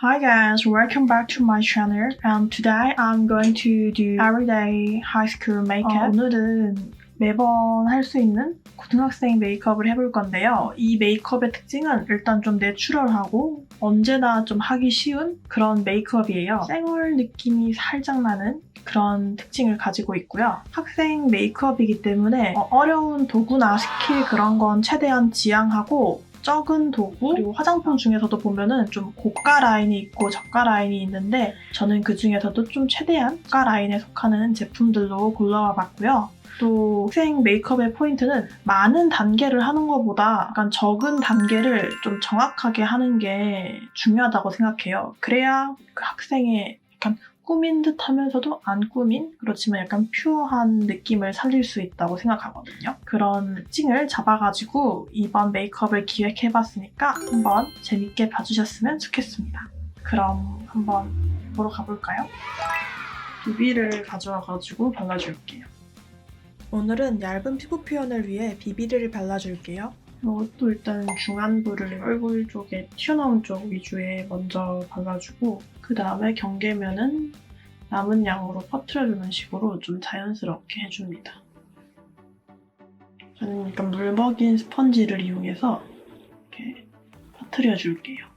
Hi guys, welcome back to my channel and today I'm going to do everyday high school makeup. 오늘은 매번 할 수 있는 고등학생 메이크업을 해볼 건데요. 이 메이크업의 특징은 일단 좀 내추럴하고 언제나 좀 하기 쉬운 그런 메이크업이에요. 쌩얼 느낌이 살짝 나는 그런 특징을 가지고 있고요. 학생 메이크업이기 때문에 어려운 도구나 스킬 그런 건 최대한 지양하고 적은 도구 그리고 화장품 중에서도 보면은 좀 고가 라인이 있고 저가 라인이 있는데 저는 그 중에서도 좀 최대한 고가 라인에 속하는 제품들로 골라와 봤고요. 또 학생 메이크업의 포인트는 많은 단계를 하는 것보다 약간 적은 단계를 좀 정확하게 하는 게 중요하다고 생각해요. 그래야 그 학생의 약간 꾸민 듯 하면서도 안 꾸민 그렇지만 약간 퓨어한 느낌을 살릴 수 있다고 생각하거든요. 그런 특징을 잡아가지고 이번 메이크업을 기획해봤으니까 한번 재밌게 봐주셨으면 좋겠습니다. 그럼 한번 보러 가볼까요? 비비를 가져와가지고 발라줄게요. 오늘은 얇은 피부 표현을 위해 비비를 발라줄게요. 이것도 일단 중안부를 얼굴 쪽에 튀어나온 쪽 위주에 먼저 발라주고 그 다음에 경계면은 남은 양으로 퍼트려주는 식으로 좀 자연스럽게 해줍니다. 저는 약간 물먹인 스펀지를 이용해서 이렇게 퍼트려줄게요.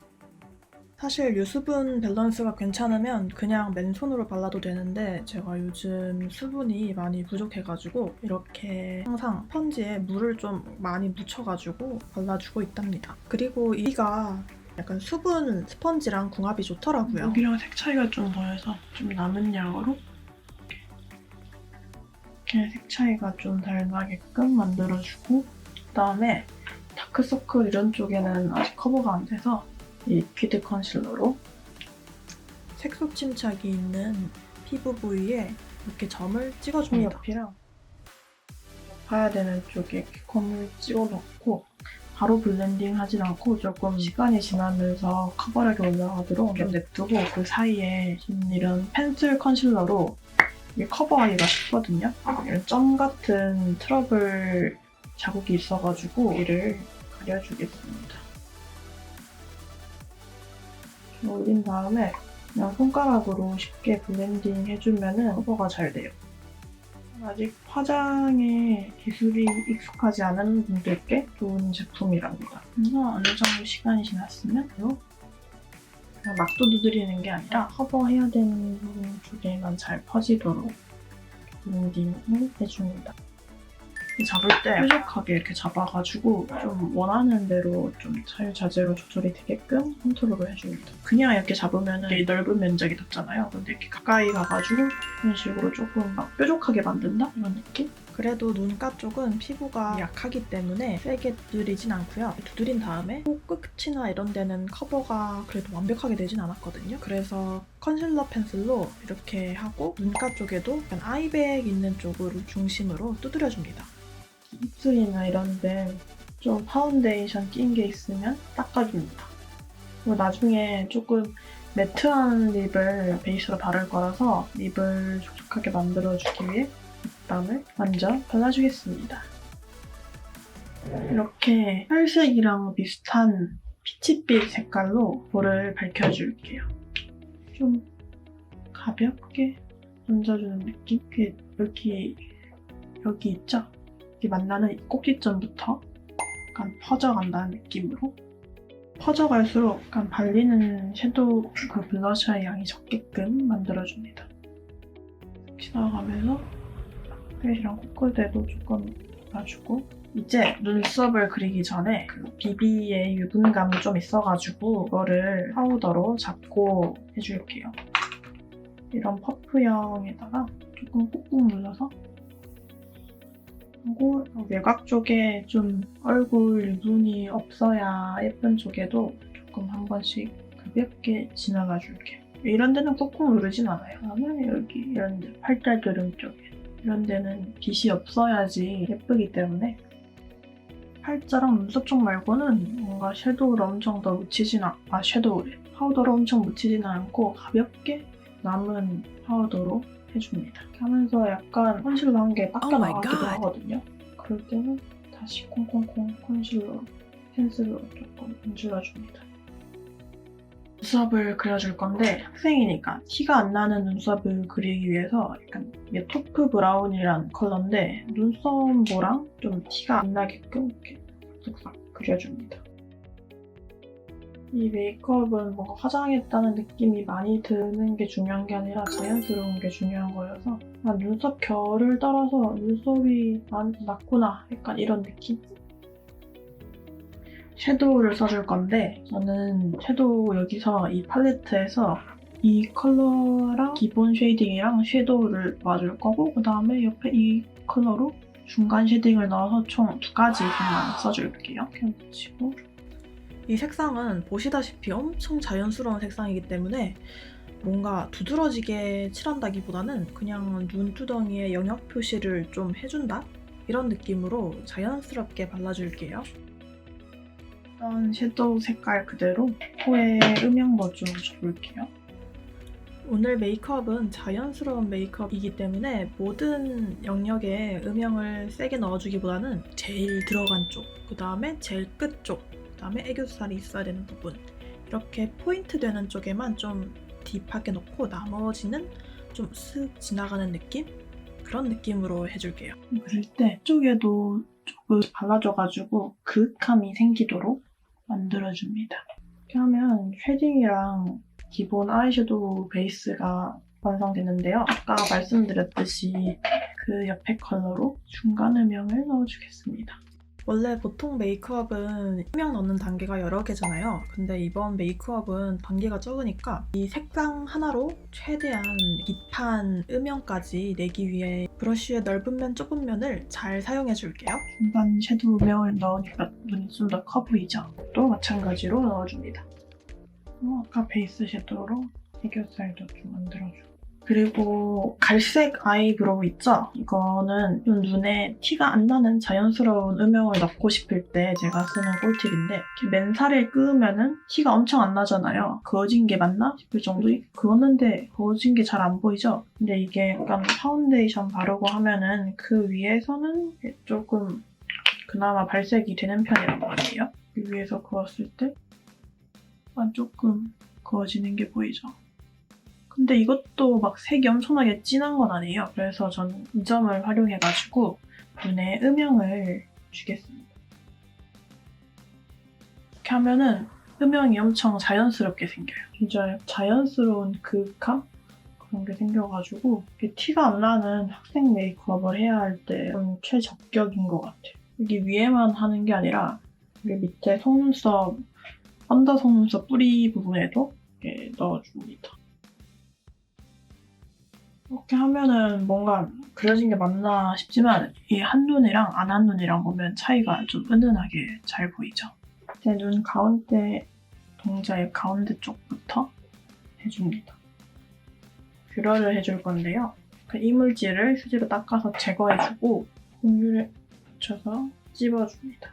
사실 유수분 밸런스가 괜찮으면 그냥 맨손으로 발라도 되는데 제가 요즘 수분이 많이 부족해가지고 이렇게 항상 스펀지에 물을 좀 많이 묻혀가지고 발라주고 있답니다. 그리고 이가 약간 수분 스펀지랑 궁합이 좋더라고요. 여기랑 색 차이가 좀 보여서 좀 남은 양으로 이렇게 색 차이가 좀 잘 나게끔 만들어주고 그다음에 다크서클 이런 쪽에는 아직 커버가 안 돼서 이 리퀴드 컨실러로 색소 침착이 있는 피부 부위에 이렇게 점을 찍어줍니다. 옆이랑 봐야 되는 쪽에 이렇게 컴을 찍어놓고 바로 블렌딩 하진 않고 조금 시간이 지나면서 커버력이 올라가도록 좀 냅두고 그 사이에 이런 펜슬 컨실러로 이게 커버하기가 쉽거든요. 이런 점 같은 트러블 자국이 있어가지고 이를 가려주겠습니다. 올린 다음에 그냥 손가락으로 쉽게 블렌딩 해주면 커버가 잘 돼요. 아직 화장에 기술이 익숙하지 않은 분들께 좋은 제품이랍니다. 그래서 어느 정도 시간이 지났으면 그냥 막 두드리는 게 아니라 커버해야 되는 부분 쪽에만 잘 퍼지도록 블렌딩을 해줍니다. 잡을 때 뾰족하게 이렇게 잡아가지고 좀 원하는 대로 좀 자유자재로 조절이 되게끔 컨트롤을 해줍니다. 그냥 이렇게 잡으면 되게 넓은 면적이 닿잖아요. 근데 이렇게 가까이 가가지고 이런 식으로 조금 막 뾰족하게 만든다? 이런 느낌? 그래도 눈가 쪽은 피부가 약하기 때문에 세게 두드리진 않고요. 두드린 다음에 코 끝이나 이런 데는 커버가 그래도 완벽하게 되진 않았거든요. 그래서 컨실러 펜슬로 이렇게 하고 눈가 쪽에도 약간 아이백 있는 쪽으로 중심으로 두드려줍니다. 입술이나 이런 데 좀 파운데이션 낀 게 있으면 닦아줍니다. 그리고 나중에 조금 매트한 립을 베이스로 바를 거라서 립을 촉촉하게 만들어주기 위해 립밤을 먼저 발라주겠습니다. 이렇게 살색이랑 비슷한 피치빛 색깔로 볼을 밝혀줄게요. 좀 가볍게 얹어주는 느낌? 여기 있죠? 여기 만나는 이 꼭지점부터 약간 퍼져간다는 느낌으로 퍼져갈수록 약간 발리는 섀도우 그 블러셔의 양이 적게끔 만들어줍니다. 지나가면서 팔이랑 코끝에도 조금 발라주고 이제 눈썹을 그리기 전에 그 비비의 유분감이 좀 있어가지고 이거를 파우더로 잡고 해줄게요. 이런 퍼프형에다가 조금 꾹꾹 눌러서 하고 외곽 쪽에 좀 얼굴 유분이 없어야 예쁜 쪽에도 조금 한 번씩 가볍게 지나가 줄게요. 이런 데는 꾹꾹 누르진 않아요. 그다음에 여기 이런 데 팔자주름 쪽에 이런 데는 빗이 없어야지 예쁘기 때문에 팔자랑 눈썹 쪽 말고는 뭔가 섀도우를 엄청 더 묻히진 섀도우래. 파우더로 엄청 묻히지는 않고 가볍게 남은 파우더로 해줍니다. 하면서 약간 컨실러 한 개 닦여나가기도 하거든요. 그럴 때는 다시 콩콩콩 컨실러 펜슬로 조금 문질러줍니다. 눈썹을 그려줄 건데 학생이니까 티가 안 나는 눈썹을 그리기 위해서 약간 이게 토프 브라운이란 컬러인데 눈썹모랑 좀 티가 안 나게끔 이렇게 싹싹 그려줍니다. 이 메이크업은 뭔가 화장했다는 느낌이 많이 드는 게 중요한 게 아니라 자연스러운 게 중요한 거여서 눈썹 결을 따라서 눈썹이 낮구나 약간 이런 느낌? 섀도우를 써줄 건데 저는 섀도우 여기서 이 팔레트에서 이 컬러랑 기본 쉐이딩이랑 섀도우를 놔줄 거고 그 다음에 옆에 이 컬러로 중간 쉐딩을 넣어서 총 2가지만 써줄게요. 이렇게 묻히고 이 색상은 보시다시피 엄청 자연스러운 색상이기 때문에 뭔가 두드러지게 칠한다기보다는 그냥 눈두덩이에 영역 표시를 좀 해준다? 이런 느낌으로 자연스럽게 발라줄게요. 이런 섀도우 색깔 그대로 코에 음영도 좀 줘볼게요. 오늘 메이크업은 자연스러운 메이크업이기 때문에 모든 영역에 음영을 세게 넣어주기보다는 제일 들어간 쪽, 그 다음에 제일 끝 쪽, 그 다음에 애교살이 있어야 되는 부분 이렇게 포인트 되는 쪽에만 좀 딥하게 넣고 나머지는 좀 슥 지나가는 느낌? 그런 느낌으로 해줄게요. 그릴 때 이쪽에도 조금 발라줘가지고 그윽함이 생기도록 만들어줍니다. 이렇게 하면 쉐딩이랑 기본 아이섀도우 베이스가 완성되는데요. 아까 말씀드렸듯이 그 옆에 컬러로 중간 음영을 넣어주겠습니다. 원래 보통 메이크업은 음영 넣는 단계가 여러 개잖아요. 근데 이번 메이크업은 단계가 적으니까 이 색상 하나로 최대한 딥한 음영까지 내기 위해 브러쉬의 넓은 면, 좁은 면을 잘 사용해줄게요. 중간 섀도우 음영을 넣으니까 눈이 좀 더 커 보이죠? 또 마찬가지로 넣어줍니다. 아까 베이스 섀도우로 애교살도 좀 만들어주고 그리고 갈색 아이브로우 있죠? 이거는 좀 눈에 티가 안 나는 자연스러운 음영을 넣고 싶을 때 제가 쓰는 꿀팁인데 이렇게 맨살에 끄면은 티가 엄청 안 나잖아요. 그어진 게 맞나 싶을 정도 그었는데 그어진 게 잘 안 보이죠? 근데 이게 약간 파운데이션 바르고 하면은 그 위에서는 조금 그나마 발색이 되는 편이란 말이에요. 이 위에서 그었을 때 조금 그어지는 게 보이죠? 근데 이것도 막 색이 엄청나게 진한 건 아니에요. 그래서 저는 이 점을 활용해가지고 눈에 음영을 주겠습니다. 이렇게 하면은 음영이 엄청 자연스럽게 생겨요. 진짜 자연스러운 그윽함? 그런 게 생겨가지고 티가 안 나는 학생 메이크업을 해야 할 때 좀 최적격인 것 같아요. 여기 위에만 하는 게 아니라 여기 밑에 속눈썹, 언더 속눈썹 뿌리 부분에도 이렇게 넣어줍니다. 이렇게 하면은 뭔가 그려진 게 맞나 싶지만 이 한눈이랑 안 한눈이랑 보면 차이가 좀 은은하게 잘 보이죠? 제 눈 가운데 동자의 가운데 쪽부터 해줍니다. 뷰러를 해줄 건데요. 그 이물질을 휴지로 닦아서 제거해주고 공률에 붙여서 찝어줍니다.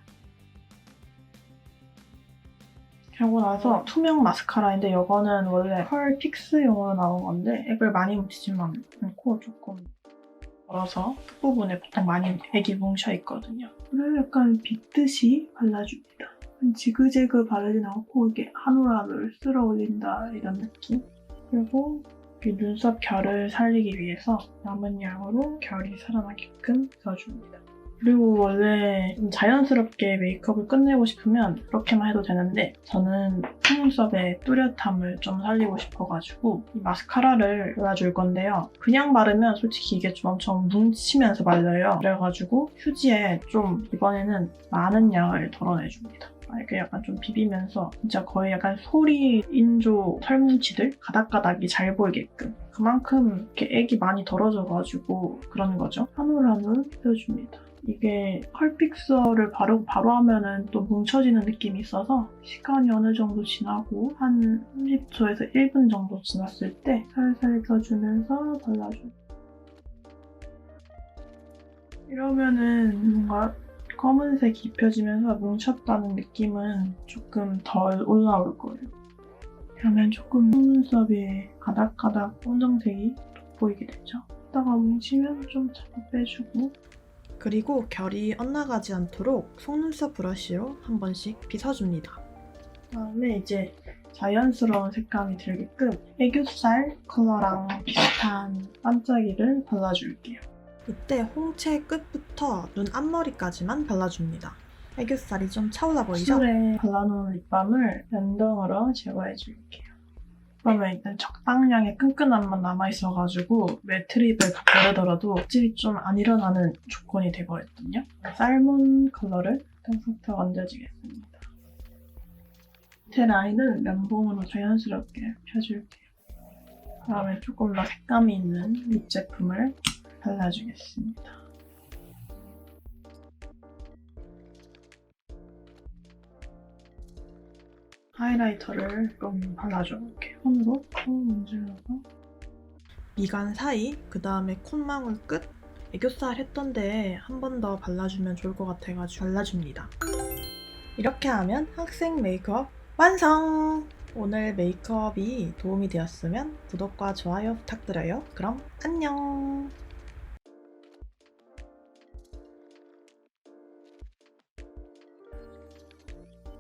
하고 나서 투명 마스카라인데 이거는 원래 펄 픽스용으로 나온 건데 액을 많이 묻히지만 않고 조금 덜어서 끝부분에 보통 많이 액이 뭉쳐있거든요. 그걸 약간 빗듯이 발라줍니다. 지그재그 바르진 않고 이게 한 올 한 올 쓸어 올린다 이런 느낌? 그리고 눈썹 결을 살리기 위해서 남은 양으로 결이 살아나게끔 써줍니다. 그리고 원래 좀 자연스럽게 메이크업을 끝내고 싶으면 그렇게만 해도 되는데 저는 속눈썹의 뚜렷함을 좀 살리고 싶어가지고 이 마스카라를 발라줄 건데요. 그냥 바르면 솔직히 이게 좀 엄청 뭉치면서 발려요. 그래가지고 휴지에 좀 이번에는 많은 양을 덜어내줍니다. 이렇게 약간 좀 비비면서 진짜 거의 약간 소리 인조 털뭉치들 가닥가닥이 잘 보이게끔 그만큼 이렇게 액이 많이 덜어져가지고 그런 거죠. 한 올 한 올 펴줍니다. 이게 컬픽서를 바르고 바로 하면은 또 뭉쳐지는 느낌이 있어서 시간이 어느 정도 지나고 한 30초에서 1분 정도 지났을 때 살살 펴주면서 발라줘요. 이러면은 뭔가 검은색이 입혀지면서 뭉쳤다는 느낌은 조금 덜 올라올 거예요. 그러면 조금 속눈썹이 가닥가닥 검정색이 돋보이게 되죠. 이따가 뭉치면 좀 잡아 빼주고 그리고 결이 엇나가지 않도록 속눈썹 브러쉬로 한 번씩 빗어줍니다. 그다음에 이제 자연스러운 색감이 들게끔 애교살 컬러랑 비슷한 반짝이를 발라줄게요. 이때 홍채 끝부터 눈 앞머리까지만 발라줍니다. 애교살이 좀 차올라 보이죠? 술에 발라놓은 립밤을 랜덤으로 제거해줄게요. 그러면 일단 적당량의 끈끈함만 남아있어가지고 매트립을 바르더라도 립이 좀 안 일어나는 조건이 되거든요. 살몬 컬러를 탁탁탁 얹어주겠습니다. 제 라인은 면봉으로 자연스럽게 펴줄게요. 다음에 조금 더 색감이 있는 립 제품을 발라주겠습니다. 하이라이터를 좀 발라줄게요. 손으로 콕 문질러서 미간 사이, 그 다음에 콧망울 끝, 애교살 했던데 한 번 더 발라주면 좋을 것 같아가지고 발라줍니다. 이렇게 하면 학생 메이크업 완성! 오늘 메이크업이 도움이 되었으면 구독과 좋아요 부탁드려요. 그럼 안녕!